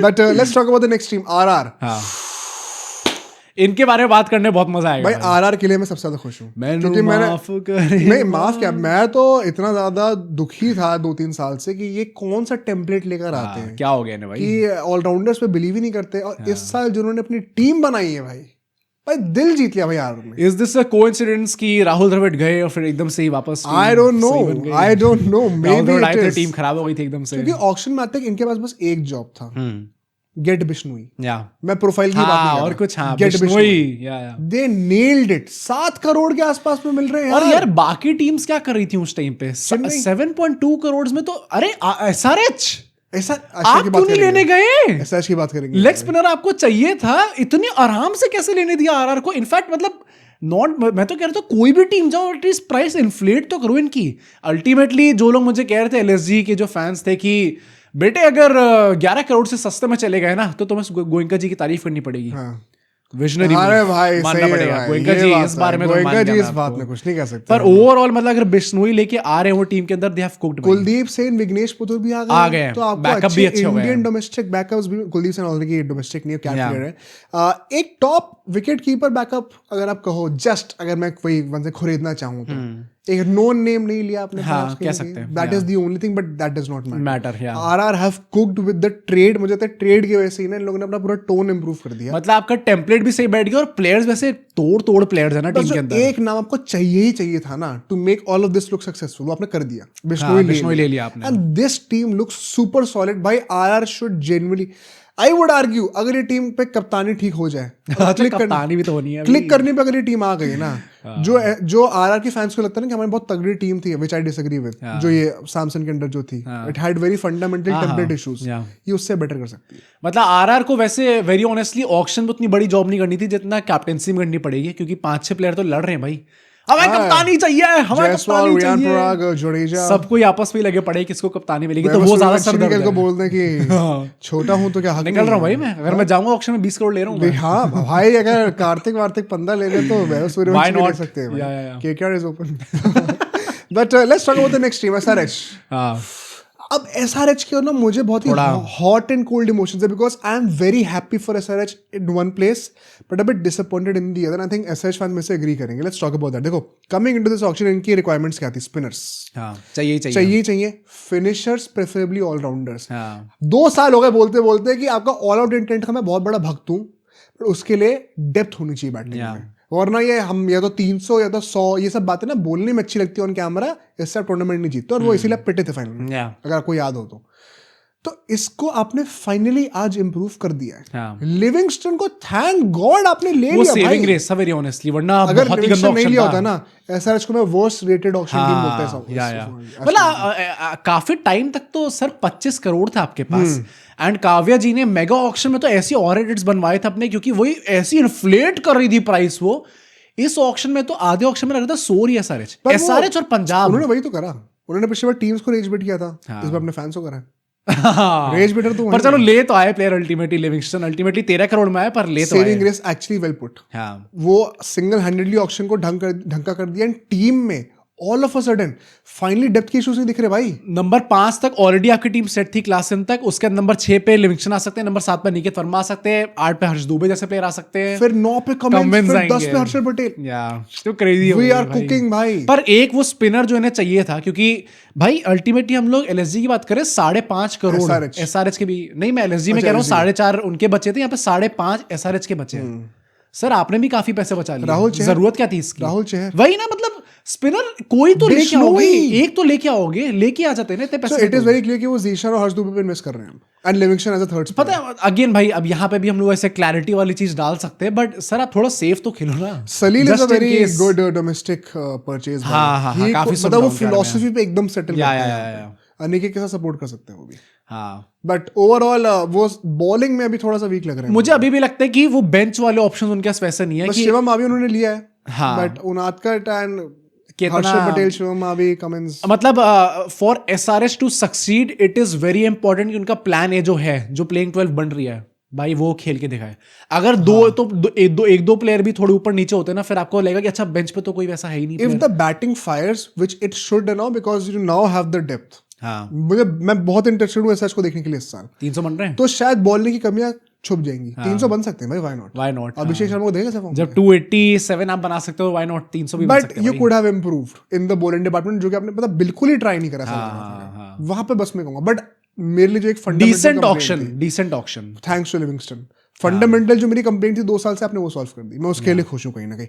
But let's talk about the next team RR. हाँ, इनके बारे में बात करने बहुत मजा आएगा भाई आरआर के लिए मैं सबसे ज्यादा खुश हूँ क्योंकि नहीं माफ क्या, मैं तो इतना ज्यादा दुखी था 2-3 साल से कि ये कौन सा टेम्पलेट लेकर आते हैं, क्या हो गया ना भाई कि ऑलराउंडर्स पे बिलीव ही नहीं करते। और इस साल जिन्होंने अपनी टीम बनाई है भाई दिल जीत लिया भाई आरआर ने। इज दिस अ कोइंसिडेंस कि राहुल द्रविड़ गए और फिर एकदम से ही वापस I don't know may be team खराब हो गई थी एकदम से, क्योंकि ऑक्शन में आते इनके पास बस एक जॉब था, गेट बिश्नोई। मैं प्रोफाइल की बात नहीं कर रहा, और कुछ get Bishnoi they nailed it. 7 crore के आसपास में मिल रहे हैं और यार बाकी टीम्स क्या कर रही थी उस टाइम पे? 7.2 करोड़ में तो अरे एसआरएच आप क्यों नहीं लेने गए? एसआरएच की बात करेंगे। लेग स्पिनर आपको चाहिए था, इतने आराम से कैसे लेने दिया आरआर को? इनफैक्ट मतलब मैं तो कह रहा था कोई भी टीम जाओ एटलीस्ट प्राइस इन्फ्लेट तो करो इनकी। अल्टीमेटली जो लोग मुझे कह रहे थे एलएसजी के जो फैंस थे कि बेटे अगर 11 करोड़ से सस्ते में चले गए ना तो तुम्हें गोयंका जी की तारीफ करनी पड़ेगी। विजनरी भाई मानना पड़ेगा गोयंका जी इस बारे में, गोयंका जी इस बात में कुछ नहीं कह सकते। पर ओवरऑल मतलब अगर बिश्नोई लेके आ रहे हैं वो टीम के अंदर, they have cooked. Kuldeep Sen, Vignesh Puthur भी आ गए तो आपको बैकअप भी अच्छे हो गए। इंडियन डोमेस्टिक बैकअप्स भी, कुलदीप सेन ऑलरेडी डोमेस्टिक नहीं है, कैच प्लेयर है। एक टॉप विकेट कीपर बैकअप अगर आप कहो, जस्ट अगर मैं कोई वन से खरीदना चाहूं तो एक नोन नेम नहीं लिया आपने, कह सकते हैं that is the only thing, but that does not matter. RR have cooked with the trade. मुझे लगता है ट्रेड की वजह से ही ना इन लोगों ने अपना पूरा टोन इंप्रूव कर दिया। मतलब आपका टेम्पलेट भी सही बैठ गया और प्लेयर्स वैसे तोड़ प्लेयर्स है ना टीम के अंदर। एक नाम आपको चाहिए ही चाहिए था ना to make all of this look successful, वो आपने कर दिया। बिश्नोई ले लिया आपने। And this team looks super solid भाई। RR should genuinely, I would argue, अगर ये टीम पे कप्तानी ठीक हो जाए, कप्तानी भी तो होनी है, क्लिक करने पे अगर ये टीम आ गई ना, जो आरआर की फैंस को लगता है ना कि हमारी बहुत तगड़ी टीम थी, व्हिच आई डिसएग्री विद, जो ये सैमसन के अंदर जो थी, it had very fundamental template issues, ये उससे बेटर कर सकती है। मतलब आरआर को वैसे वेरी ऑनेस्टली ऑक्शन में उतनी बड़ी जॉब नहीं करनी थी जितना कैप्टेंसी में करनी पड़ेगी, क्योंकि 5-6 प्लेयर तो लड़ रहे हैं भाई। हमें कप्तानी चाहिए, हमें कप्तानी चाहिए। सबको आपस में लगे पड़े किसको कप्तानी मिलेगी, तो वो ज्यादा सरदर्द को बोल दें कि छोटा हूं तो क्या हक निकल रहा हूं भाई मैं। अगर मैं जाऊंगा ऑक्शन में 20 करोड़ ले रहा हूं। हाँ भाई, अगर कार्तिक वार्तिक पंदा ले ले तो वह सूर्यवंशी ले सकते हैं। KKR is open. But let's talk about the next team, SRH. अब एसआरएच के ना मुझे बहुत ही हॉट एंड कोल्ड इमोशंस है, because I am very happy for SRH in one place but a bit disappointed in the other. I think SRH fan में से agree करेंगे। Let's talk about that. देखो, coming into this auction इनकी requirements क्या थी? Spinners चाहिए, finishers, preferably allrounders. 2 साल हो गए बोलते बोलते कि आपका ऑल आउट इंटेंट का मैं बहुत बड़ा भक्त हूँ, पर उसके लिए डेप्थ होनी चाहिए बैटिंग में। वरना ये हम या तो 300 या तो 100 ये सब बातें ना बोलने में अच्छी लगती है ऑन कैमरा, इससे आप टूर्नामेंट नहीं जीतते, और वो इसीलिए पिटे थे फाइनल में, अगर आपको याद हो तो इसको आपने फाइनली आज इंप्रूव कर दिया है। लिविंगस्टन को थैंक गॉड आपने ले लिया भाई, ग्रेस वेरी ऑनेस्टली, वरना अगर लिविंगस्टन नहीं लिया होता ना, एसआरएच को मैं वर्स्ट रेटेड ऑक्शन टीम बोलता है। मतलब काफी टाइम तक तो सर 25 करोड़ था आपके पास, एंड काव्या जी ने मेगा ऑक्शन में तो ऐसी और रेट्स बनवाए थे अपने, क्योंकि वही ऐसी इन्फ्लेट कर रही थी प्राइस। वो इस ऑक्शन में तो आधे ऑक्शन में लग रहा था 100 ही एसआरएच और पंजाब। उन्होंने वही तो करा, उन्होंने पिछली बार टीम्स को रेज बिट किया था, इस बार अपने फैंस को करा रेज बिटर तो। पर चलो ले तो आए player ultimately, Livingstone ultimately 13 crore में आए, पर ले तो आए। Saving grace actually well put. वो सिंगल हैंडेडली ऑक्शन को ढंका कर दिया, एंड टीम में all of a sudden finally depth के इश्यूज नहीं दिख रहे भाई। नंबर 5 तक ऑलरेडी आपकी टीम सेट थी क्लासन तक, उसके नंबर 6 पे लिविंगस्टन आ सकते हैं, नंबर 7 पे निकेत वर्मा आ सकते हैं, 8 पे हर्ष दुबे जैसे प्लेयर आ सकते हैं, फिर 9 पे कमिंस, फिर 10 पे हर्षल पटेल। तो क्रेजी वी आर कुकिंग भाई। पर एक वो स्पिनर जो इन्हें चाहिए था, क्योंकि भाई अल्टीमेटली हम लोग एलएसजी की बात करें 5.5 करोड़ एसआरएच के भी नहीं, मैं एलएसजी में कह रहा हूँ 4.5 उनके बचे थे, यहाँ पे 5.5 एसआरएच के बचे हैं। सर आपने भी काफी पैसे बचा लिए, राहुल जरूरत क्या थी इसकी? राहुल चेहर वही ना, मतलब स्पिनर कोई तो लेके आओगे, एक तो लेके आओगे, लेके आ जाते हैं ना इतने पैसे। इट इज वेरी क्लियर कि वो जीशान और हर्ष दुबे पे इन्वेस्ट कर रहे हैं, and Livingstone as a third. पता है अगेन भाई, अब यहाँ पे भी हम लोग ऐसे क्लैरिटी वाली चीज डाल सकते हैं, बट सर आप थोड़ा सेफ तो खेलो ना। Salil is a very good domestic purchase. हां काफी, मतलब वो फिलॉसफी पे एकदम सेटल है। अनिकेत के साथ सपोर्ट कर सकते हैं वो भी। हाँ, बट ओवरऑल वो बॉलिंग में अभी थोड़ा सा वीक लग रहा है मुझे। अभी भी लगता है कि वो बेंच वाले ऑप्शन उनके पास वैसे नहीं है कि शिवम अभी उन्होंने लिया है, बट उनादकट एंड हर्षल पटेल, शिवम अभी कमिंस। मतलब for SRH to succeed it is very important कि उनका प्लान ए जो है, जो प्लेइंग 12 बन रही है भाई, वो खेल के दिखाए। अगर एक दो प्लेयर भी थोड़े ऊपर नीचे होते हैं ना, फिर आपको लगेगा कि अच्छा बेंच पे तो कोई वैसा है ही नहीं। If the batting fires which it should now, because you now have the depth, हाँ मैं बहुत इंटरेस्टेड हूँ एसआरएच को देखने के लिए इस साल। 300 बन रहे हैं तो शायद बॉलिंग की कमियां छुप जाएंगी। 300 बन सकते हैं भाई, व्हाई नॉट। हाँ। अभिषेक शर्मा को देगा जब 287 आप बना सकते हो, व्हाई नॉट 300 भी बन सकते हैं। But you could have improved in the bowling department, जो कि आपने पता बिल्कुल ही ट्राई नहीं करा वहां पे। बस मैं कहूंगा बट मेरे लिए जो एक decent auction thanks to Livingstone, fundamental जो मेरी कंप्लेंट थी 2 साल से आपने वो सॉल्व कर दी। मैं उसके लिए खुश हूँ कहीं ना कहीं।